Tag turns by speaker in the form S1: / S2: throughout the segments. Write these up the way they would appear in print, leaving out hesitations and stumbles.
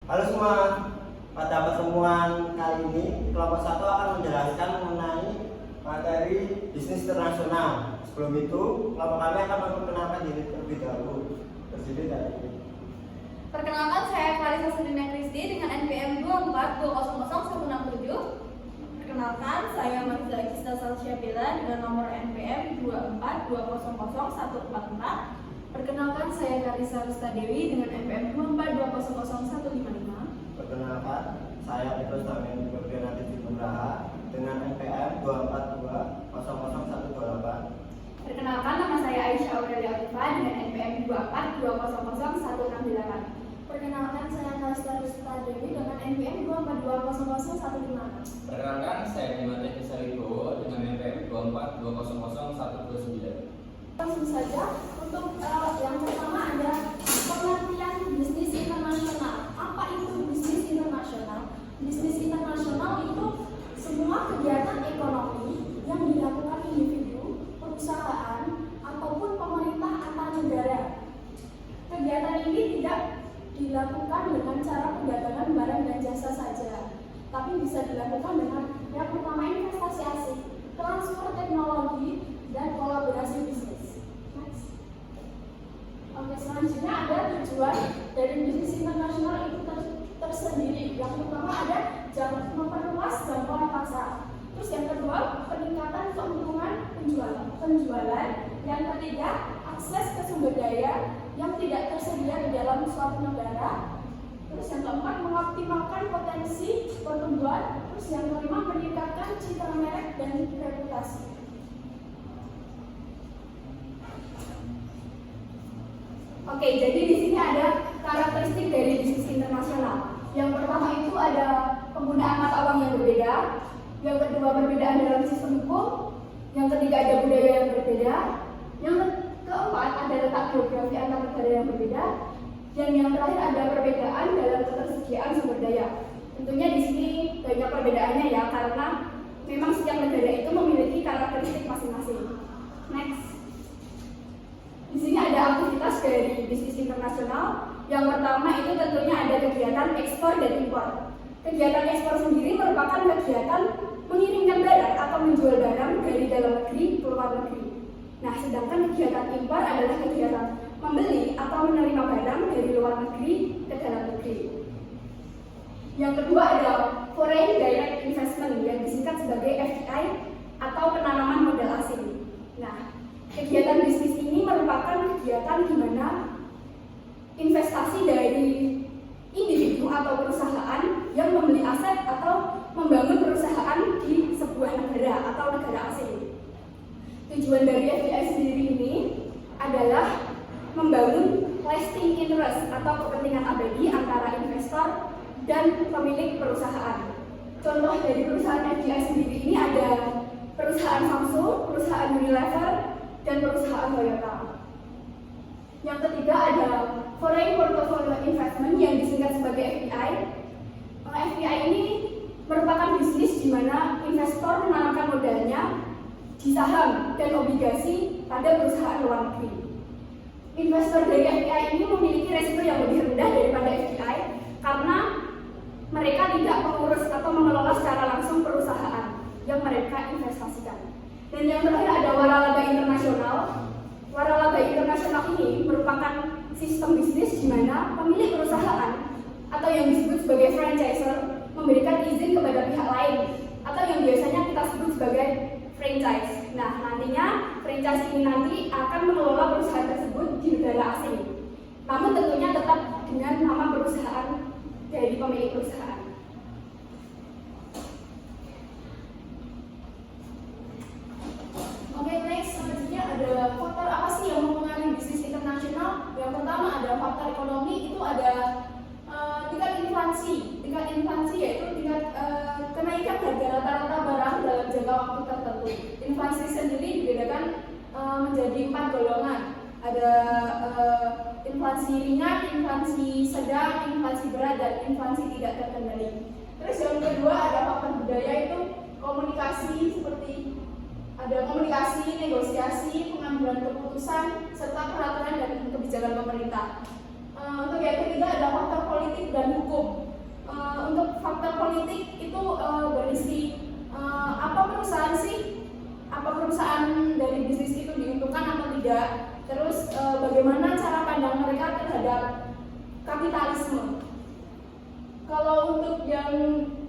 S1: Halo semua, pada pertemuan kali ini kelompok 1 akan menjelaskan mengenai materi bisnis internasional. Sebelum itu, kelompok kami akan memperkenalkan diri terlebih dahulu. Berdiri dari ini.
S2: Perkenalkan, saya Clarissa Sudina Kristi dengan NPM 24200167. Perkenalkan, saya Marisa Agista Salsyabila dengan nomor NPM 24200144. Perkenalkan, saya Karissa Rustadewi dengan NPM 24200155.
S1: Perkenalkan, saya Petrus Tamin Berdianati Nugraha dengan NPM 24200128.
S2: Perkenalkan, nama saya Aisyah Aurelia Alifa dengan NPM 24200168. Perkenalkan, saya Kalista Rustadewi dengan NPM 24200156.
S3: Perkenalkan, saya Dimas Kisaribo dengan NPM 24200129.
S2: Langsung saja, untuk yang pertama ada pengertian bisnis internasional. Apa itu bisnis internasional? Bisnis internasional itu semua kegiatan ekonomi yang dilakukan individu, perusahaan, ataupun pemerintah antar negara. Kegiatan ini tidak dilakukan dengan cara perdagangan barang dan jasa saja, tapi bisa dilakukan dengan yang pertama investasi asing, transfer teknologi, dan kolaborasi bisnis. Oke, selanjutnya ada tujuan dari bisnis internasional itu tersendiri. Yang pertama ada memperluas jangkauan pasar. Terus yang kedua, peningkatan keuntungan penjualan. Yang ketiga, akses ke sumber daya yang tidak tersedia di dalam suatu negara. Terus yang keempat, mengoptimalkan potensi pertumbuhan. Terus yang kelima, meningkatkan citra merek dan reputasi. Oke, jadi di sini ada karakteristik dari bisnis internasional. Yang pertama itu ada penggunaan mata uang yang berbeda. Yang kedua, perbedaan dalam sistem hukum. Yang ketiga, ada budaya yang berbeda. Yang keempat, ada letak geografi antar negara yang berbeda. Dan yang terakhir, ada perbedaan dalam ketersediaan sumber daya. Tentunya di sini banyak perbedaannya ya, karena memang setiap negara itu memiliki karakteristik masing-masing. Next. Di sini ada aktivitas dari bisnis internasional. Yang pertama itu tentunya ada kegiatan ekspor dan impor. Kegiatan ekspor sendiri merupakan kegiatan mengirimkan barang atau menjual barang dari dalam negeri ke luar negeri. Nah, sedangkan kegiatan impor adalah kegiatan membeli atau menerima barang dari luar negeri ke dalam negeri. Yang kedua ada foreign direct investment yang disingkat sebagai FDI atau penanaman modal asing. Nah, kegiatan bisnis ini merupakan kegiatan di mana investasi dari individu atau perusahaan yang membeli aset atau membangun perusahaan di sebuah negara atau negara asing. Tujuan dari FDI sendiri ini adalah membangun lasting interest atau kepentingan abadi antara investor dan pemilik perusahaan. Contoh dari perusahaan FDI sendiri ini ada perusahaan Samsung, perusahaan Unilever, dan perusahaan Toyota. Yang ketiga ada foreign portfolio investment yang disingkat sebagai FPI. FPI ini merupakan bisnis di mana investor menanamkan modalnya di saham dan obligasi pada perusahaan luar negeri. Investor dari FPI ini memiliki resiko yang lebih rendah daripada FPI karena mereka tidak mengurus atau mengelola secara langsung perusahaan yang mereka investasikan. Dan yang terakhir ada waralaba internasional. Waralaba internasional ini merupakan sistem bisnis di mana pemilik perusahaan atau yang disebut sebagai franchisor memberikan izin kepada pihak lain atau yang biasanya kita sebut sebagai franchise. Nah, nantinya franchise ini nanti akan mengelola perusahaan tersebut di negara asing. Namun tentunya tetap dengan nama perusahaan dari pemilik perusahaan. Oke, next, selanjutnya ada faktor apa sih yang mempengaruhi bisnis internasional? Yang pertama ada faktor ekonomi, itu ada tingkat inflasi. Tingkat inflasi yaitu tingkat kenaikan harga rata-rata barang dalam jangka waktu tertentu. Inflasi sendiri dibedakan menjadi 4 golongan. Ada inflasi ringan, inflasi sedang, inflasi berat, dan inflasi tidak terkendali. Terus yang kedua ada faktor budaya, itu komunikasi, seperti ada komunikasi, negosiasi, pengambilan keputusan, serta peraturan dan kebijakan pemerintah. Untuk yang ketiga ada faktor politik dan hukum. Untuk faktor politik itu berisi apa perusahaan dari bisnis itu diuntungkan atau tidak. Terus bagaimana cara pandang mereka terhadap kapitalisme. Kalau untuk yang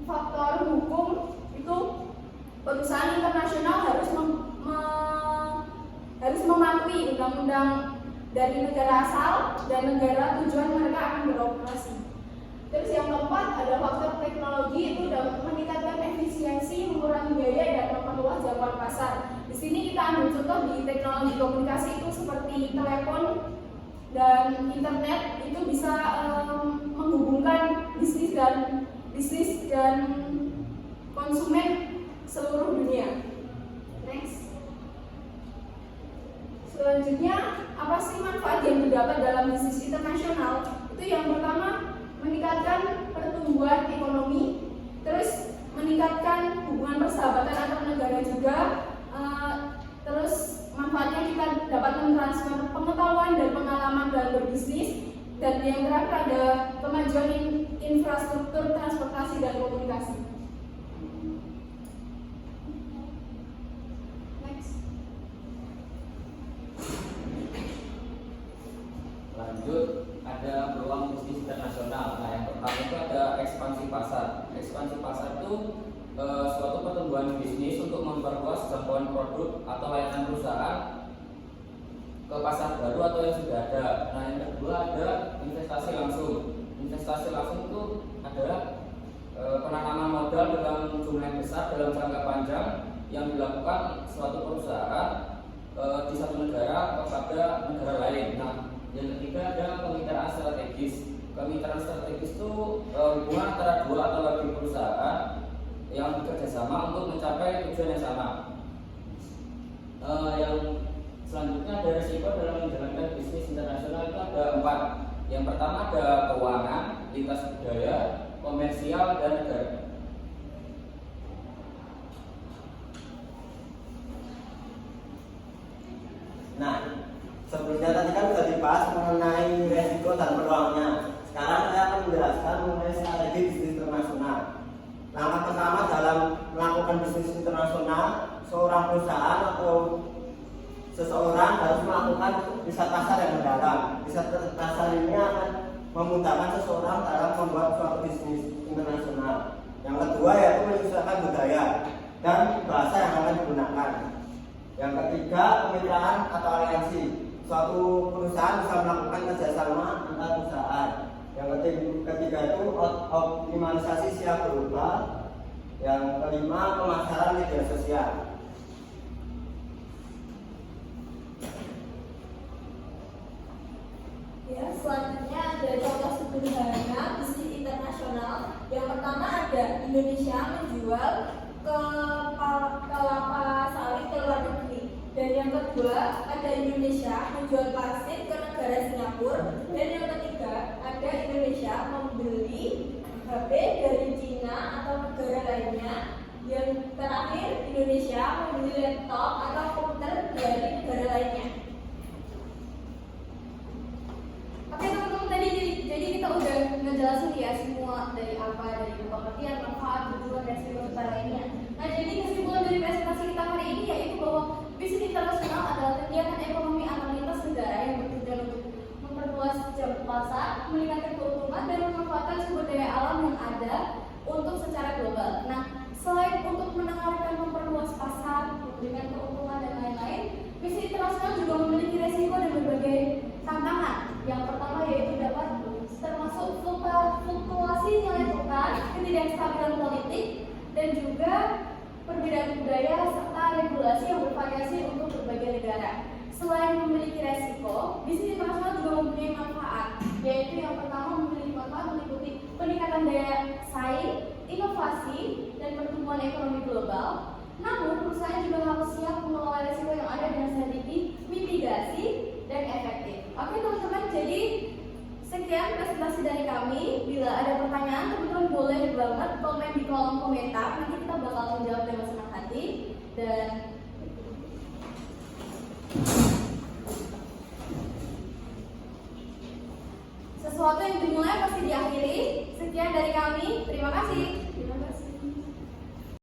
S2: faktor hukum itu perusahaan internasional harus mematuhi undang-undang dari negara asal dan negara tujuan mereka akan beroperasi. Terus yang keempat ada faktor teknologi, itu dapat meningkatkan efisiensi, mengurangi biaya dan memperluas jangkauan pasar. Di sini kita ambil contoh di teknologi komunikasi itu seperti telepon dan internet itu bisa menghubungkan bisnis dan konsumen seluruh dunia. Next. Selanjutnya, apa sih manfaat yang didapat dalam bisnis internasional? Itu yang pertama, meningkatkan pertumbuhan ekonomi, terus meningkatkan hubungan persahabatan antar negara juga, terus manfaatnya kita dapat mentransfer pengetahuan dan pengalaman dalam berbisnis, dan yang terakhir ada kemajuan infrastruktur transportasi dan komunikasi. Next.
S3: Lanjut, ada peluang bisnis internasional. Nah, yang pertama itu ada ekspansi pasar. Ekspansi pasar itu suatu pertumbuhan bisnis untuk memperluas jangkauan produk atau layanan perusahaan ke pasar baru atau yang sudah ada. Nah, yang kedua ada investasi langsung. Investasi langsung itu adalah penanaman modal dalam jumlah yang besar dalam jangka panjang yang dilakukan suatu perusahaan di satu negara kepada negara lain. Nah, yang ketiga ada kemitraan strategis. Kemitraan strategis itu hubungan antara dua atau lebih perusahaan yang bekerja sama untuk mencapai tujuan yang sama. Yang selanjutnya ada risiko dalam menjalankan bisnis internasional itu ada 4. Yang pertama ada keuangan, lintas budaya, komersial, dan negara.
S1: Nah, sebelumnya tadi kan sudah dibahas mengenai resiko dan peluangnya. Sekarang saya akan menjelaskan mengenai strategi bisnis internasional. Langkah pertama dalam melakukan bisnis internasional, seorang perusahaan atau seseorang harus melakukan riset pasar yang mendalam. Riset pasar ini akan memudahkan seseorang dalam membuat suatu bisnis internasional. Yang kedua yaitu menyesuaikan budaya dan bahasa yang akan digunakan. Yang ketiga, kemitraan atau aliansi. Suatu perusahaan bisa melakukan kerjasama antar perusahaan. Yang ketiga itu optimalisasi siap global. Yang kelima, pemasaran media sosial.
S4: Ya, selanjutnya ada contoh sederhana bisnis internasional. Yang pertama ada Indonesia menjual ke kelapa sawit ke luar negeri. Dan yang kedua ada Indonesia menjual pasir ke negara Singapura. Dan yang ketiga ada Indonesia membeli HP dari Cina atau negara lainnya. Yang terakhir Indonesia membeli laptop atau komputer dari negara lainnya.
S2: Oke teman-teman, jadi kita udah ngejelasin ya semua dari pengertian, manfaat, tujuan, resiko serta lainnya. Nah, jadi kesimpulan dari presentasi kita hari ini yaitu bahwa bisnis internasional adalah kegiatan ekonomi antar lintas negara yang bertujuan untuk memperluas jangkauan pasar, meningkatkan keuntungan dan memanfaatkan sumber daya alam yang ada untuk secara global. Nah, selain untuk mendengarkan memperluas pasar, memberikan keuntungan dan lain-lain, bisnis internasional juga memiliki resiko dan berbagai tantangan. Yang pertama yaitu dapat termasuk fluktuasi nilai tukar, ketidakstabilan politik, dan juga perbedaan budaya serta regulasi yang bervariasi untuk berbagai negara. Selain memiliki resiko, bisnis internasional juga mempunyai manfaat, yaitu yang pertama memiliki manfaat meliputi peningkatan daya saing, inovasi, dan pertumbuhan ekonomi global. Namun, perusahaan juga harus siap mengelola resiko yang ada dengan strategi mitigasi dan efektif. Oke teman-teman, jadi sekian presentasi dari kami. Bila ada pertanyaan, teman-teman boleh banget komen di kolom komentar. Nanti kita bakal menjawab dengan senang hati. Dan sesuai Sesuatu yang dimulai pasti diakhiri. Sekian dari kami. Terima kasih.
S4: Terima kasih.